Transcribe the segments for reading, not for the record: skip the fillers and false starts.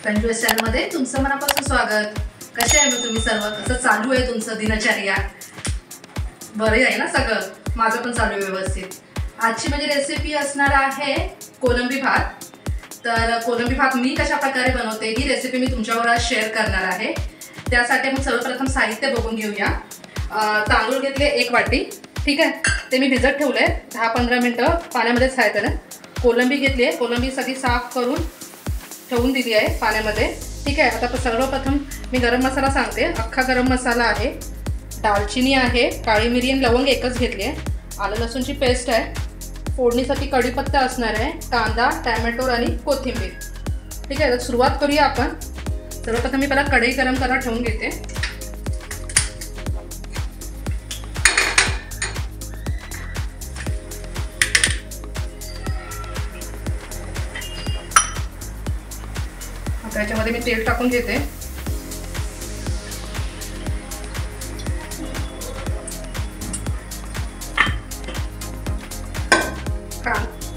कंजूस चॅनलमध्ये तुमचं मनापासून स्वागत। कसे आहे तुम्ही सर्व? कसं चालू आहे तुमचं दिनचर्या? बरे आहे ना सगळं? माझं पण चालू आहे व्यवस्थित। आजची माझी रेसिपी असणार आहे कोलंबी भात। तर कोलंबी भात मी कशा प्रकारे बनवते ही रेसिपी मी तुमच्याबरोबर आज शेअर करणार आहे। त्यासाठी मग सर्वप्रथम साहित्य बघून घेऊया। तांदूळ घेतले 1 वाटी, ठीक आहे, ते मी भिजत ठेवले 10-15 मिनिटं पाण्यामध्येच आहे त्याला। कोलंबी घेतली आहे, कोलंबी सगळी साफ करून ठेवून दिली आहे पाण्यामध्ये, ठीक आहे। आता सर्वप्रथम मी गरम मसाला सांगते। अख्खा गरम मसाला आहे, दालचिनी आहे, काळी मिरी आणि लवंग एकच घेतली आहे, आलं लसूणची पेस्ट आहे, फोडणीसाठी कढीपत्ता असणार आहे, कांदा, टोमॅटो आणि कोथिंबीर, ठीक आहे। तर सुरुवात करूया आपण। सर्वप्रथम मी पहिला कढई गरम करायला ठेवून घेते। त्याच्यामध्ये मी तेल टाकून घेते।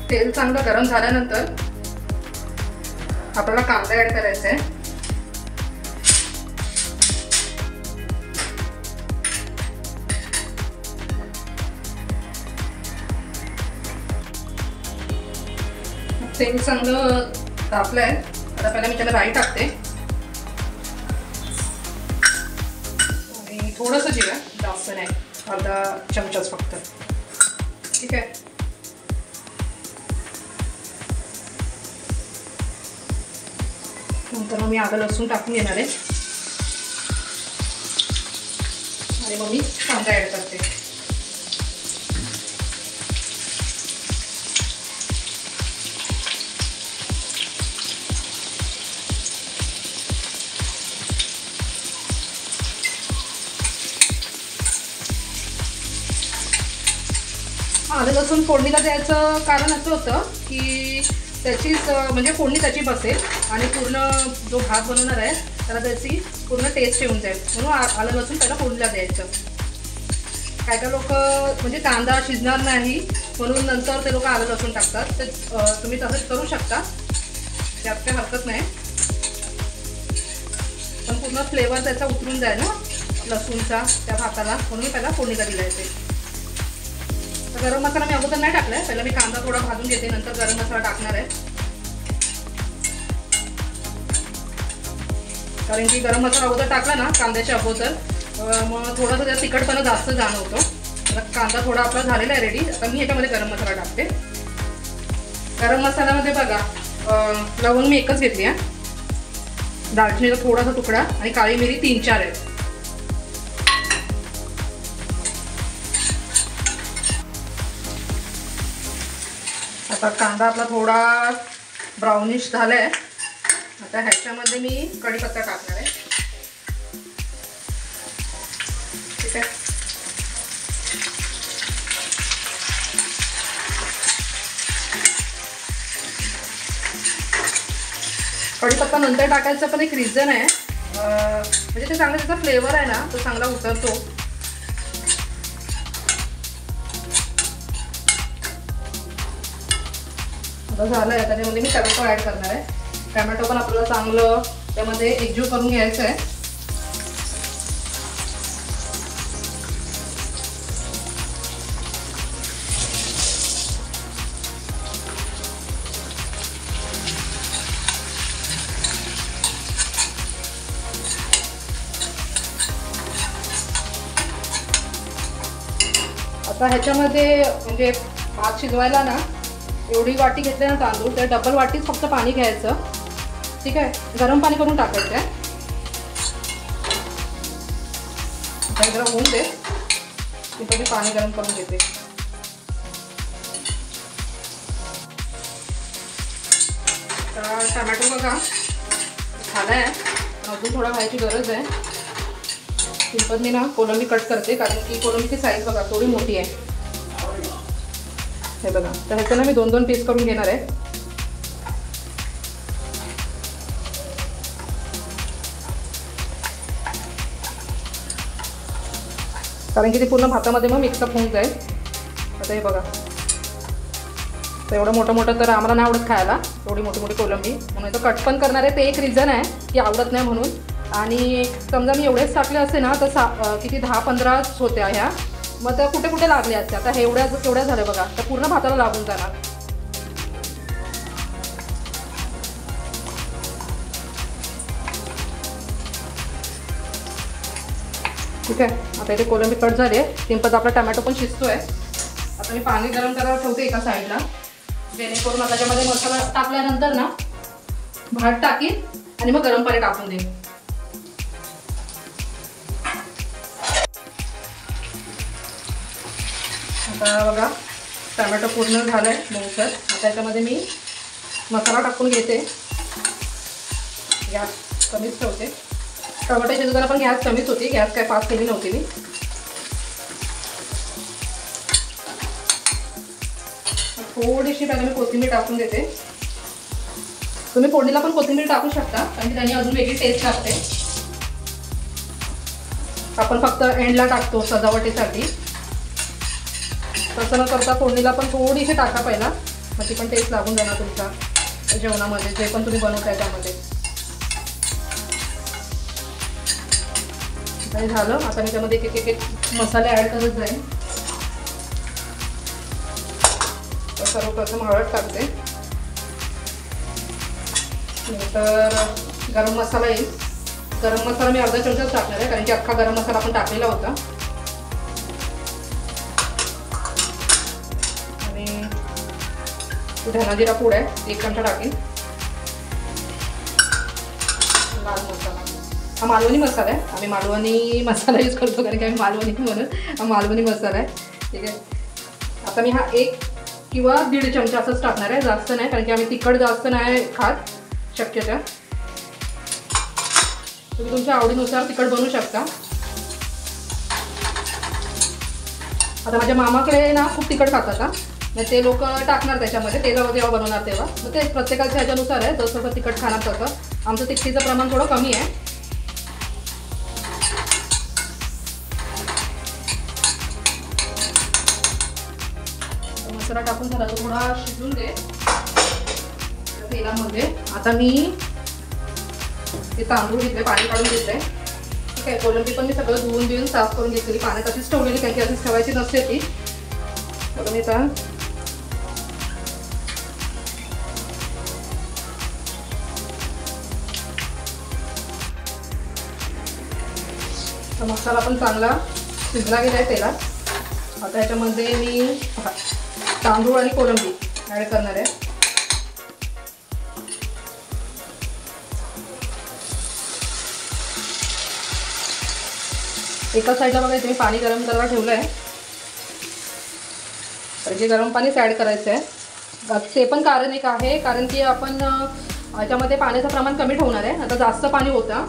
तेल चांगलं गरम झाल्यानंतर आपल्याला कांदा ऍड करायचा आहे। तेल चांगलं तापलंय, आता पहिला मी त्याला राई टाकते आणि थोडंसं जिरं, जास्त नाही, अर्धा चमचाच फक्त, ठीक आहे। नंतर मग मी आलं लसूण टाकून घेणार आहे आणि मग मी कांदा ॲड करते। आलं लसूण फोडणीला द्यायचं कारण असं होतं की त्याचीच म्हणजे फोडणी त्याची बसेल आणि पूर्ण जो भात बनवणार आहे त्याला त्याची पूर्ण टेस्ट येऊन जाईल, म्हणून आलं लसूण त्याला फोडणीला द्यायचं। काय काय लोक म्हणजे कांदा शिजणार नाही म्हणून नंतर ते लोक आलं लसूण टाकतात, ते तुम्ही तसंच करू शकता, त्यात काही हरकत नाही, पण पूर्ण फ्लेवर त्याचा उतरून जाईल ना लसूणचा त्या भाताला, म्हणून पहिला फोडणीला दिलायचे। गरम मसाला मी अगोदर नाही टाकलाय, पहिला मी कांदा थोडा भाजून घेते, नंतर गरम मसाला टाकणार आहे, कारण की गरम मसाला अगोदर टाकला ना कांद्याच्या अगोदर मग थोडासा त्याचा तिखटपणा जास्त जाणवतो। आता कांदा थोडा आपला झालेला आहे रेडी। आता मी ह्याच्यामध्ये गरम मसाला टाकते। गरम मसाल्यामध्ये बघा लवंग मी एकच घेतली आहे, दालचिनीचा थोडासा तुकडा आणि काळी मिरी 3-4 आहे। आता कांदा आपला थोडा ब्राउनिश झालाय, आता ह्याच्यामध्ये मी कढीपत्ता टाकणार आहे, ठीक आहे। कढीपत्ता नंतर टाकायचं पण एक रिझन आहे, म्हणजे ते चांगला त्याचा फ्लेवर आहे ना तो चांगला उतरतो। आता झालंय, त्याच्यामध्ये मी टोमॅटो ॲड करणार आहे। टोमॅटो पण आपल्याला चांगलं त्यामध्ये एकजीव करून घ्यायचं आहे। आता ह्याच्यामध्ये म्हणजे भात शिजवायला ना एवढी वाटी घेतली ना तांदूळ, तर डबल वाटीच फक्त पाणी घ्यायचं, ठीक आहे। गरम पाणी करून टाकायचं आहे, आता जरा होऊन दे, तिथं मी पाणी गरम करून घेते। टोमॅटो बघा झालाय, अजून थोडा व्हायची गरज आहे। सिंपल मी ना कोलंबी कट करते, कारण की कोलंबीची साईज बघा थोडी मोठी आहे, हे बघा। तर ह्याचं ना मी 2-2 पीस करून घेणार आहे। कारण की ते पूर्ण भातामध्ये मग मिक्सअप होऊन जाईल। आता हे बघा तर एवढं मोठं मोठं तर आम्हाला नाही आवडत खायला, एवढी मोठी मोठी कोलंबी, म्हणून तो कट पण करणार आहे. ते एक रिझन आहे की आवडत नाही म्हणून. आणि समजा मी एवढेच टाकले असते ना तर किती 10-15 होत्या ह्या, मग त्या कुठे कुठे लागल्या असत्या. आता हे एवढ्या झाल्या बघा, तर पूर्ण भाताला लागून जाणार. ठीक आहे, आता इथे कोलंबी कट झाली आहे. सिंपल आपला टमॅटो पण शिजतो आहे. आता मी पाणी गरम करायला ठेवते एका साईडला, जेणेकरून आता त्याच्यामध्ये मसाला टाकल्यानंतर ना भात टाकीन आणि मग गरम पाणी टाकून देईन. आता बघा टमॅटो पूर्ण झालं आहे मऊसर. आता याच्यामध्ये मी मसाला टाकून घेते. गॅस कमीच ठेवते. टोमॅटो शिजवताना पण गॅस कमीच होती, गॅस काय फास्ट केली नव्हती मी. थोडीशी पहिले मी कोथिंबीर टाकून देते. तुम्ही फोडणीला पण कोथिंबीर टाकू शकता, कारण की त्याने अजून वेगळी टेस्ट लागते. आपण फक्त एंडला टाकतो सजावटीसाठी, तसं न करता फोडणीला पण थोडीशी टाका पहिला, मग ती पण टेस्ट लागून जाणार तुमच्या जेवणामध्ये, जे पण तुम्ही बनवताय त्यामध्ये. हे झालं. आता मी त्यामध्ये एक एक मसाले ॲड करत जाईल. सर्वप्रथम हळद टाकते, नंतर गरम मसाला येईल. गरम मसाला मी अर्धा चमचाच टाकणार आहे, कारण की अख्खा गरम मसाला आपण टाकलेला होता. आणि धना जिरा पूड आहे 1 चमचा टाकेन. लाल मसाला, हा मालवणी मसाला आहे. आम्ही मालवणी मसाला यूज करतो, कारण की आम्ही मालवणी म्हणून हा मालवणी मसाला आहे. ठीक आहे, आता मी हा 1 किंवा 1.5 चमचा असंच टाकणार आहे, जास्त नाही, कारण की आम्ही तिखट जास्त नाही खात शक्यता. तुम्ही तुमच्या आवडीनुसार तिखट बनवू शकता. आता माझ्या मामाकडे ना खूप तिखट खातात ना, मग ते लोक टाकणार त्याच्यामध्ये, ते जेव्हा बनवणार तेव्हा. मग ते प्रत्येकाच्या ह्याच्यानुसार आहे, जसं तिखट खाणार तसं. आमचं तिखटीचं प्रमाण थोडं कमी आहे. मसाला टाकून झाला तो थोडा शिजून दे तेलामध्ये. आता मी ते तांदूळ घेतले, पाणी काढून घेतलंय. ठीक आहे, कोलंबी पण मी सगळं धुवून देऊन साफ करून घेतलेली, पाण्यात अशीच ठेवलेली, कारण की अशीच ठेवायची नसते ती. बघा मी आता मसाला पण चांगला शिजला गेला आहे तेलात. आता याच्यामध्ये मी तांदूळ आणि कोलंबी ॲड करणार आहे. एका साईडला बघा इथे मी पाणी गरम करायला ठेवलं आहे, तर जे गरम पाणीच ॲड करायचं आहे. ते पण कारण एक आहे, कारण की आपण याच्यामध्ये पाण्याचं प्रमाण कमी ठेवणार आहे. आता जास्त पाणी होतं,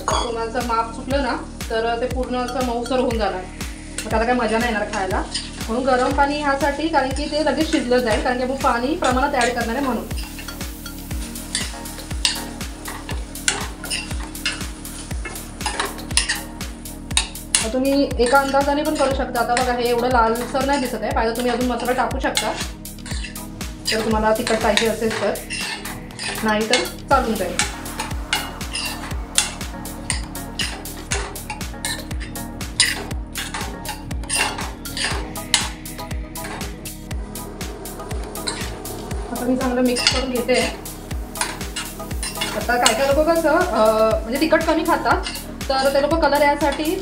कोणाचं माप चुकलं ना तर ते पूर्ण असं मऊसर होऊन जाणार, त्याला काय मजा नाही येणार खायला. म्हणून गरम पाणी ह्यासाठी, कारण की ते लगेच शिजलं जाईल, कारण की आपण पाणी प्रमाणात ॲड करणार आहे म्हणून. तुम्ही एका अंदाजाने पण करू शकता. आता बघा हे एवढं लालसर नाही दिसत आहे, पाहिजे तुम्ही अजून मसाला टाकू शकता जर तुम्हाला तिखट पाहिजे असेल तर, नाही तर चालून जाईल. आता मी चांगलं मिक्स करून घेते. आता काय काय लोक कसं म्हणजे तिखट कमी खातात, तर ते लोक कलर यासाठी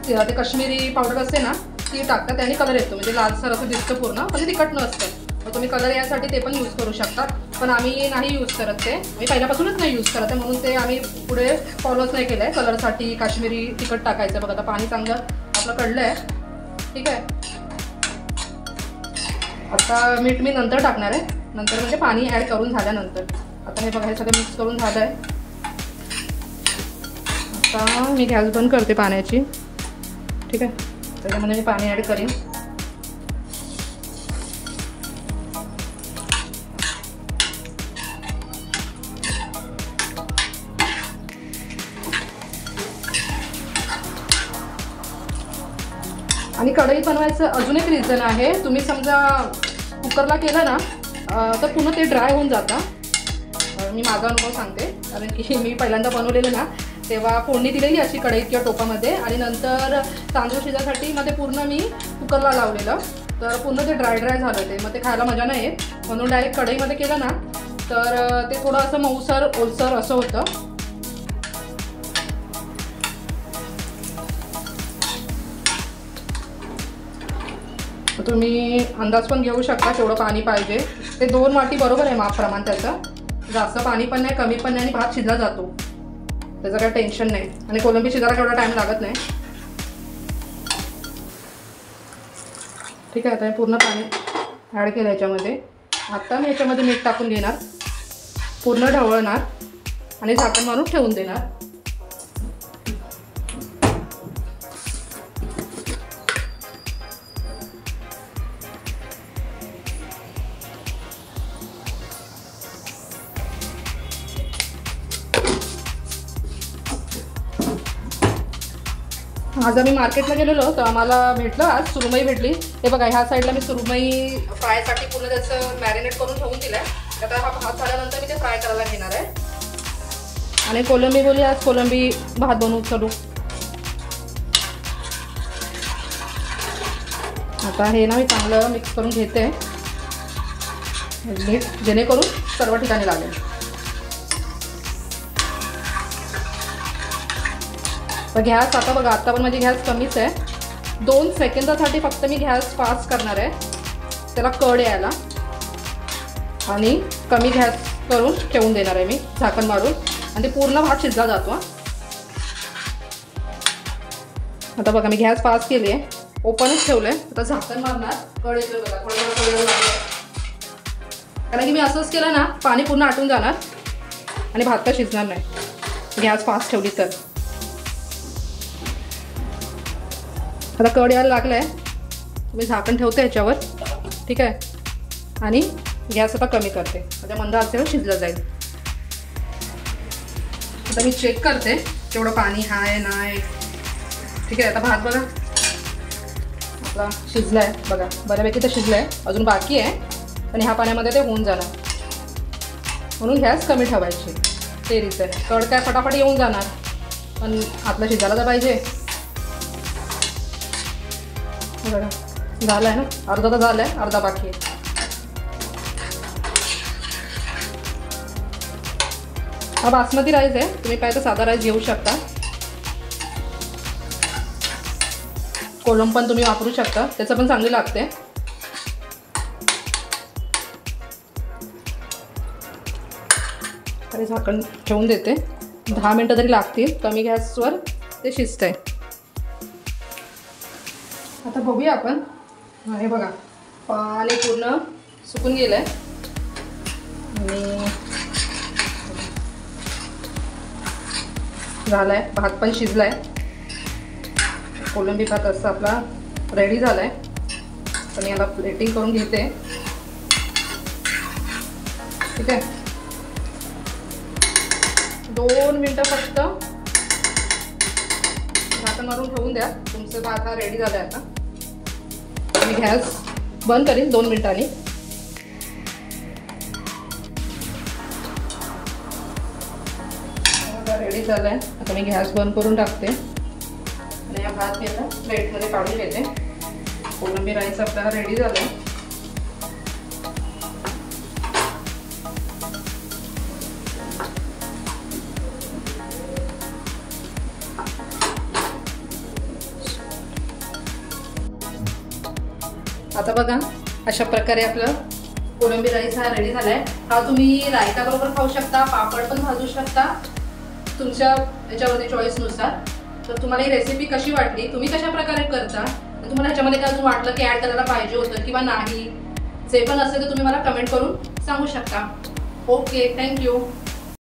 ते काश्मीरी पावडर असते ना ती टाकतात, त्याने कलर येतो, म्हणजे लालसर असं दिसतं पूर्ण, म्हणजे तिखट नसतं. मग तुम्ही कलर यासाठी ते पण यूज करू शकता, पण आम्ही नाही यूज करत. ते मी पहिल्यापासूनच नाही यूज करत आहे, म्हणून ते आम्ही पुढे फॉलोच नाही केलं आहे. कलरसाठी काश्मीरी तिखट टाकायचं. बघा आता पाणी चांगलं आपलं कढलं आहे. ठीक आहे, आता मीठ मी नंतर टाकणार आहे, नंतर म्हणजे पाणी ॲड करून झाल्यानंतर. आता हे बघा हे सगळं मिक्स करून झालं आहे. आता मी गॅस बंद करते पाण्याची. ठीक आहे, त्याच्यामध्ये मी पाणी ॲड करीन. आणि कढईत बनवायचं अजून एक रिझन आहे. तुम्ही समजा कुकरला केलं ना तर पूर्ण ते ड्राय होऊन जातं. मी माझा अनुभव सांगते, कारण की मी पहिल्यांदा बनवलेलं ना, तेव्हा फोडणी दिलेली अशी कढईत किंवा टोपामध्ये, आणि नंतर तांदूळ शिजायसाठी मग ते पूर्ण मी कुकरला लावलेलं. तर पूर्ण ते ड्राय झालं ते, मग ते खायला मजा नाही येत. म्हणून डायरेक्ट कढईमध्ये केलं ना तर ते थोडं असं मऊसर ओलसर असं होतं. तुम्ही अंदाज पण घेऊ शकता केवढं पाणी पाहिजे. ते 2 वाटी बरोबर आहे माप प्रमाण त्याचं. जास्त पाणी पण नाही, कमी पण नाही, आणि भात शिजला जातो, त्याचं काही टेन्शन नाही. आणि कोलंबी शिजायला केवढा टाईम लागत नाही. ठीक आहे, आता पूर्ण पाणी ॲड केलं याच्यामध्ये. आता मी याच्यामध्ये मीठ टाकून घेणार, पूर्ण ढवळणार आणि झाकण मारून ठेवून देणार. आज आम्ही मार्केटला गेलेलो तर आम्हाला भेटलं, आज सुरमई भेटली. हे बघा, ह्या साईडला मी सुरमई फ्रायसाठी पूर्ण त्याचं मॅरिनेट करून ठेवून दिलं आहे. आता हा भात झाल्यानंतर मी ते फ्राय करायला घेणार आहे. आणि कोलंबी बोली, आज कोलंबी भात बनवू चलू. आता हे ना मी चांगलं मिक्स करून घेते मीठ, जेणेकरून सर्व ठिकाणी लागेल. तर गॅस आता बघा, आता पण माझी गॅस कमीच आहे. 2 सेकंदासाठी फक्त मी गॅस फास्ट करणार आहे, त्याला कड यायला, आणि कमी गॅस करून ठेवून देणार आहे मी झाकण मारून, आणि ते पूर्ण भात शिजला जातो. आता बघा, मी गॅस फास्ट केली आहे, ओपनच ठेवलं आहे. आता झाकण मारणार, कड येतोय बघा, थोडं कड येऊ लागलं, कारण की मी असंच केलं ना पाणी पूर्ण आटून जाणार आणि भात काय शिजणार नाही, गॅस फास्ट ठेवली तर. आता कड यायला लागलं आहे, मी झाकण ठेवते ह्याच्यावर. ठीक आहे, आणि गॅस आता कमी करते, आता मंद आचेवर शिजलं जाईल. आता मी चेक करते तेवढं पाणी आहे नाही. ठीक आहे, आता भात बघा आपला शिजला आहे बघा, बऱ्यापैकी तर शिजलं आहे, अजून बाकी आहे, पण ह्या पाण्यामध्ये ते होऊन जाणार, म्हणून गॅस कमी ठेवायची. ते रिझन, कड काय फटाफट येऊन जाणार, पण आपलं शिजायला तर पाहिजे. बघा झालं आहे ना, अर्धा तर झालं आहे, अर्धा बाकी आहे. हा बासमती राईस आहे, तुम्ही पाहिजे तर साधा राईस घेऊ शकता. कोलम पण तुम्ही वापरू शकता, त्याचं पण चांगली लागते. तरी झाकण ठेवून देते, 10 मिनटं तरी लागतील, कमी गॅसवर ते शिजतंय. आता बघूया आपण. हे बघा, पाणी पूर्ण सुकून गेलं आहे, आणि झालं आहे, भात पण शिजला आहे. कोलंबी भात असं आपला रेडी झाला आहे. पण याला प्लेटिंग करून घेते. ठीक आहे, 2 मिनटं फक्त झाकण मारून ठेवून द्या, तुमचं भात हा रेडी झाला आहे. आता मी गॅस बंद करीन 2 मिनिटांनी. रेडी झालं आहे, आता मी गॅस बंद करून टाकते, आणि हा भात मी आता प्लेटमध्ये काढून घेते. कोलंबी राईस आपला रेडी झाला आहे. आता बघा, अशा प्रकारे आपलं कोलंबी राईस हा रेडी झाला आहे. हा तुम्ही रायताबरोबर खाऊ शकता, पापड पण भाजू शकता, तुमच्या याच्यावरती चॉईसनुसार. तर तुम्हाला ही रेसिपी कशी वाटली, तुम्ही कशा प्रकारे करता, तुम्हाला ह्याच्यामध्ये काय अजून वाटलं की ॲड करायला पाहिजे होतं किंवा नाही, जे पण असेल तर तुम्ही मला कमेंट करून सांगू शकता. Okay, thank you.